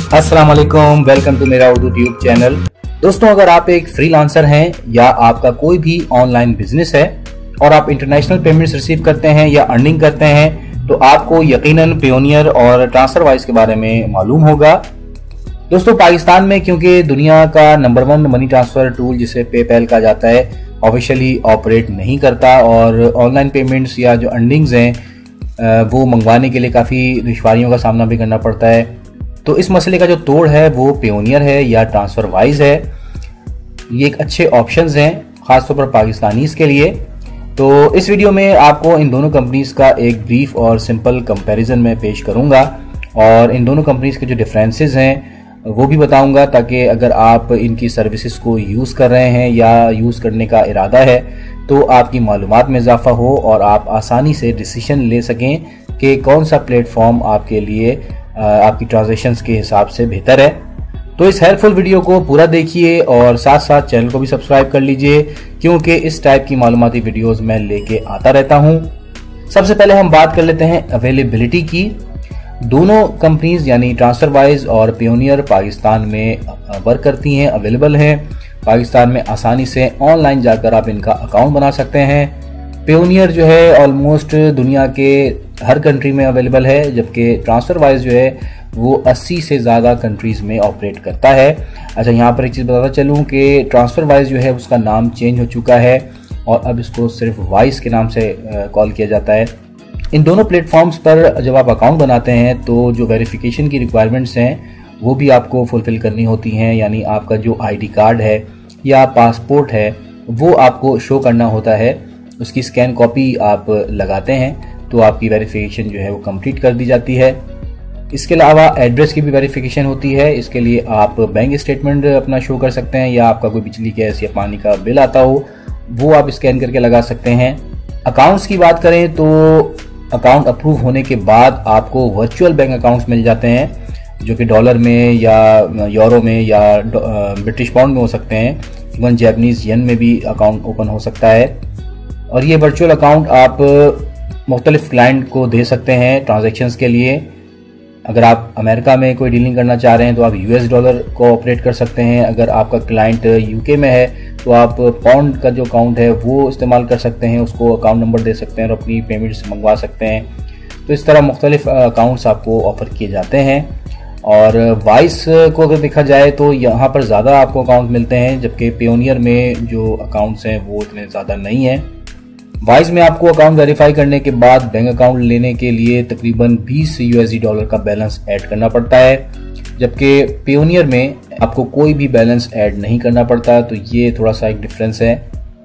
अस्सलाम वालेकुम, welcome to मेरा उर्दू ट्यूब चैनल। दोस्तों, अगर आप एक फ्रीलांसर हैं या आपका कोई भी ऑनलाइन बिजनेस है और आप इंटरनेशनल पेमेंट्स रिसीव करते हैं या अर्निंग करते हैं तो आपको यकीनन पेयोनियर और ट्रांसफरवाइज के बारे में मालूम होगा। दोस्तों, पाकिस्तान में क्योंकि दुनिया का नंबर 1 मनी ट्रांसफर टूल जिसे पेपैल कहा जाता है ऑफिशियली ऑपरेट नहीं करता और ऑनलाइन पेमेंट्स या जो अर्निंग्स हैं वो मंगवाने के लिए काफ़ी दुश्वारियों का सामना भी करना पड़ता है। तो इस मसले का जो तोड़ है वो पेयोनियर है या ट्रांसफरवाइज है। ये एक अच्छे ऑप्शंस हैं खासतौर पर पाकिस्तानीज के लिए। तो इस वीडियो में आपको इन दोनों कंपनीज का एक ब्रीफ और सिंपल कंपैरिजन में पेश करूंगा और इन दोनों कंपनीज के जो डिफरेंसेस हैं वो भी बताऊंगा, ताकि अगर आप इनकी सर्विसेज को यूज़ कर रहे हैं या यूज़ करने का इरादा है तो आपकी मालूमात में इजाफा हो और आप आसानी से डिसीजन ले सकें कि कौन सा प्लेटफॉर्म आपके लिए आपकी ट्रांजैक्शंस के हिसाब से बेहतर है। तो इस हेल्पफुल वीडियो को पूरा देखिए और साथ साथ चैनल को भी सब्सक्राइब कर लीजिए, क्योंकि इस टाइप की मालूमाती वीडियोस मैं लेके आता रहता हूं। सबसे पहले हम बात कर लेते हैं अवेलेबिलिटी की। दोनों कंपनीज यानी ट्रांसफरवाइज और पेयोनियर पाकिस्तान में वर्क करती हैं, अवेलेबल हैं। पाकिस्तान में आसानी से ऑनलाइन जाकर आप इनका अकाउंट बना सकते हैं। पेयोनियर जो है ऑलमोस्ट दुनिया के हर कंट्री में अवेलेबल है, जबकि ट्रांसफरवाइज जो है वो 80 से ज़्यादा कंट्रीज़ में ऑपरेट करता है। अच्छा, यहाँ पर एक चीज़ बताता चलूँ कि ट्रांसफरवाइज जो है उसका नाम चेंज हो चुका है और अब इसको सिर्फ वाइज के नाम से कॉल किया जाता है। इन दोनों प्लेटफॉर्म्स पर जब आप अकाउंट बनाते हैं तो जो वेरिफिकेशन की रिक्वायरमेंट्स हैं वो भी आपको फुलफ़िल करनी होती हैं, यानी आपका जो ID कार्ड है या पासपोर्ट है वो आपको शो करना होता है। उसकी स्कैन कॉपी आप लगाते हैं तो आपकी वेरिफिकेशन जो है वो कंप्लीट कर दी जाती है। इसके अलावा एड्रेस की भी वेरिफिकेशन होती है। इसके लिए आप बैंक स्टेटमेंट अपना शो कर सकते हैं या आपका कोई बिजली गैस या पानी का बिल आता हो वो आप स्कैन करके लगा सकते हैं। अकाउंट्स की बात करें तो अकाउंट अप्रूव होने के बाद आपको वर्चुअल बैंक अकाउंट्स मिल जाते हैं, जो कि डॉलर में या यूरो में या ब्रिटिश पाउंड में हो सकते हैं। इवन जैपनीज येन में भी अकाउंट ओपन हो सकता है और ये वर्चुअल अकाउंट आप मुख्तलिफ क्लाइंट को दे सकते हैं ट्रांजैक्शंस के लिए। अगर आप अमेरिका में कोई डीलिंग करना चाह रहे हैं तो आप US डॉलर को ऑपरेट कर सकते हैं। अगर आपका क्लाइंट UK में है तो आप पाउंड का जो अकाउंट है वो इस्तेमाल कर सकते हैं, उसको अकाउंट नंबर दे सकते हैं और अपनी पेमेंट्स मंगवा सकते हैं। तो इस तरह मुख्तलिफ अकाउंट्स आपको ऑफर किए जाते हैं। और वाइस को अगर देखा जाए तो यहाँ पर ज़्यादा आपको अकाउंट मिलते हैं, जबकि पेयोनियर में जो अकाउंट्स हैं वो इतने ज़्यादा नहीं हैं। वाइज में आपको अकाउंट वेरीफाई करने के बाद बैंक अकाउंट लेने के लिए तकरीबन 20 USD डॉलर का बैलेंस ऐड करना पड़ता है, जबकि पेयोनियर में आपको कोई भी बैलेंस ऐड नहीं करना पड़ता। तो ये थोड़ा सा एक डिफरेंस है।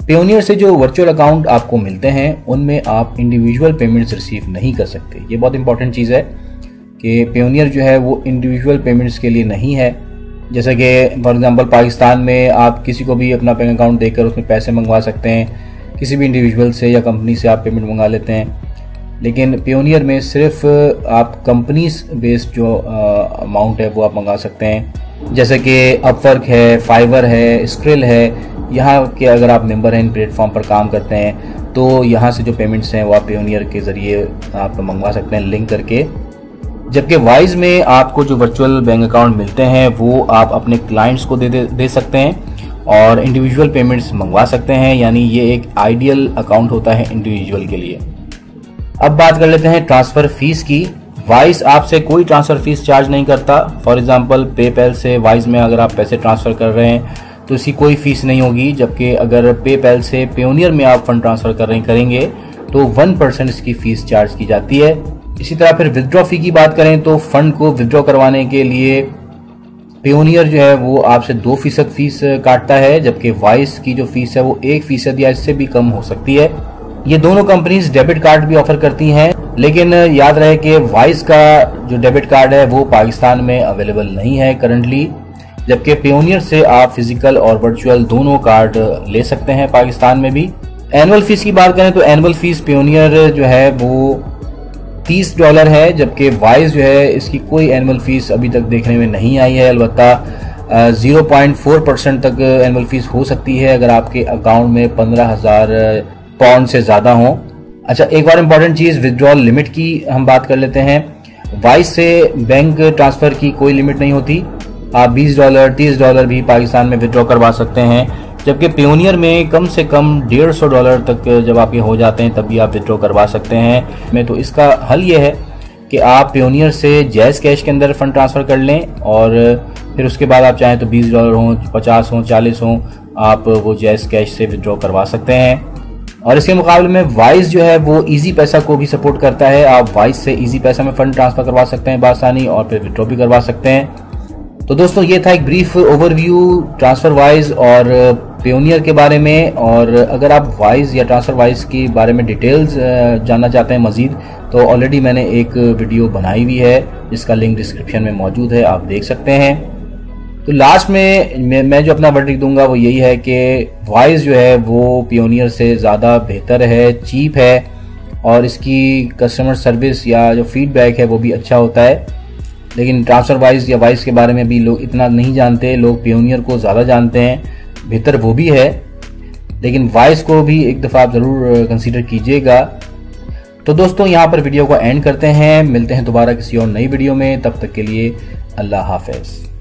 पेयोनियर से जो वर्चुअल अकाउंट आपको मिलते हैं उनमें आप इंडिविजुअल पेमेंट्स रिसीव नहीं कर सकते। ये बहुत इंपॉर्टेंट चीज़ है कि पेयोनियर जो है वो इंडिविजुअल पेमेंट्स के लिए नहीं है। जैसे कि फॉर एग्जांपल पाकिस्तान में आप किसी को भी अपना बैंक अकाउंट देकर उसमें पैसे मंगवा सकते हैं, किसी भी इंडिविजुअल से या कंपनी से आप पेमेंट मंगा लेते हैं। लेकिन पेयोनियर में सिर्फ आप कंपनीज बेस्ड जो अमाउंट है वो आप मंगा सकते हैं, जैसे कि अपवर्क है, फाइवर है, स्क्रिल है। यहाँ के अगर आप मेंबर हैं, इन प्लेटफॉर्म पर काम करते हैं तो यहाँ से जो पेमेंट्स हैं वो आप पेयोनियर के ज़रिए आप मंगवा सकते हैं लिंक करके। जबकि वाइज में आपको जो वर्चुअल बैंक अकाउंट मिलते हैं वो आप अपने क्लाइंट्स को दे सकते हैं और इंडिविजुअल पेमेंट्स मंगवा सकते हैं, यानी ये एक आइडियल अकाउंट होता है इंडिविजुअल के लिए। अब बात कर लेते हैं ट्रांसफ़र फीस की। वाइज आपसे कोई ट्रांसफ़र फीस चार्ज नहीं करता। फॉर एग्जांपल पेपैल से वाइज में अगर आप पैसे ट्रांसफ़र कर रहे हैं तो इसकी कोई फीस नहीं होगी, जबकि अगर पेपैल से पेयोनियर में आप फंड ट्रांसफ़र करेंगे तो 1% इसकी फ़ीस चार्ज की जाती है। इसी तरह फिर विदड्रॉ फी की बात करें तो फंड को विदड्रॉ करवाने के लिए पेयोनियर जो है वो आपसे 2% फीस काटता है, जबकि वाइस की जो फीस है वो 1% या इससे भी कम हो सकती है। ये दोनों कंपनीज डेबिट कार्ड भी ऑफर करती हैं, लेकिन याद रहे कि वाइस का जो डेबिट कार्ड है वो पाकिस्तान में अवेलेबल नहीं है करंटली, जबकि पेयोनियर से आप फिजिकल और वर्चुअल दोनों कार्ड ले सकते हैं पाकिस्तान में भी। एनुअल फीस की बात करें तो एनुअल फीस पेयोनियर जो है वो $30 है, जबकि वाइज जो है इसकी कोई एनुअल फीस अभी तक देखने में नहीं आई है। अलबत्ता 0.4% तक एनुअल फीस हो सकती है अगर आपके अकाउंट में 15,000 पाउंड से ज़्यादा हो। अच्छा, एक और इम्पॉर्टेंट चीज़ विड्रॉल लिमिट की हम बात कर लेते हैं। वाइस से बैंक ट्रांसफर की कोई लिमिट नहीं होती, आप $20 $30 भी पाकिस्तान में विड्रॉ करवा सकते हैं, जबकि पेयोनियर में कम से कम $150 तक जब आपके हो जाते हैं तब भी आप विड्रॉ करवा सकते हैं। तो इसका हल ये है कि आप पेयोनियर से जैज़ कैश के अंदर फंड ट्रांसफ़र कर लें और फिर उसके बाद आप चाहें तो $20 हों, 50 हों, 40 हों, आप वो जैज़ कैश से विड्रॉ करवा सकते हैं। और इसके मुकाबले में वाइस जो है वो इजी पैसा को भी सपोर्ट करता है, आप वाइस से इजी पैसा में फंड ट्रांसफ़र करवा सकते हैं बासानी और फिर विड्रॉ भी करवा सकते हैं। तो दोस्तों ये था एक ब्रीफ ओवरव्यू ट्रांसफ़र वाइज और पेयोनियर के बारे में। और अगर आप वाइज या ट्रांसफ़र वाइज के बारे में डिटेल्स जानना चाहते हैं मज़ीद, तो ऑलरेडी मैंने एक वीडियो बनाई हुई है जिसका लिंक डिस्क्रिप्शन में मौजूद है, आप देख सकते हैं। तो लास्ट में मैं जो अपना वर्डिक्ट दूंगा वो यही है कि वाइस जो है वो पेयोनियर से ज़्यादा बेहतर है, चीप है और इसकी कस्टमर सर्विस या जो फीडबैक है वो भी अच्छा होता है। लेकिन ट्रांसफ़र वाइज या वाइस के बारे में भी लोग इतना नहीं जानते, लोग पेयोनियर को ज़्यादा जानते हैं, बेहतर वो भी है, लेकिन वाइस को भी एक दफ़ा आप ज़रूर कंसीडर कीजिएगा। तो दोस्तों यहाँ पर वीडियो को एंड करते हैं, मिलते हैं दोबारा किसी और नई वीडियो में, तब तक के लिए अल्लाह हाफ़िज़।